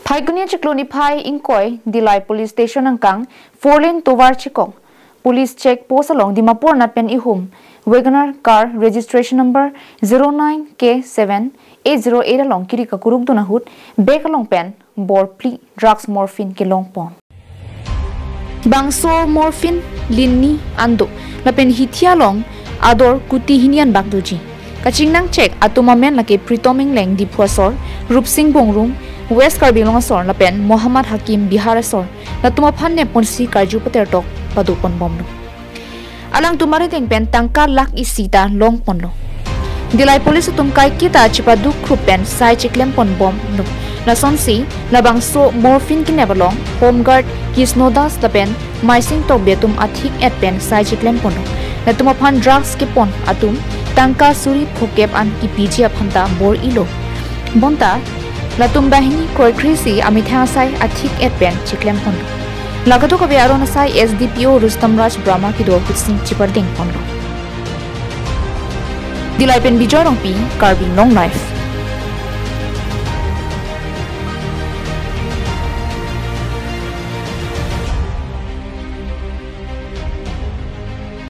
Phaigunia chikloni phai inkoi Dillai police station angkang 4-lane tovar chikong police check post along Dimapur natpen ihum Wagoner car registration number 09K7 808 along kiri kakuruk dunahut bek along pen bor pli drugs morphine ke long pon bangso morphine linni ando lapen hithia long ador kuti hinian bakduji kaching nang check atumamen lake pritoming leng diphuasor rupsing bongrung West Karbinglong asor lapen Muhammad Hakim Bihar asor latuma phanne ponsi karju pater tok padupon bomno alang tumare teng pen tangka lak isita long ponlo Dillai police tum kai kita chipadu krupen sai chiklem pon bom no lason si labang so morphine kinebalong home guard kisnodas lapen maising tok betum athik et pen sai chiklem ponlo latuma phan drugs ke pon atum tangka suri phokep an ki pijia phanta bor ilo bonta Latum bahini koi krisi amitha sai athik et pen chiklem pon lagato kabe aron sai SDPO Rustam Raj Brahma ki do kutsing chipar ding pon Dillai pen bijorong pi Karbin long life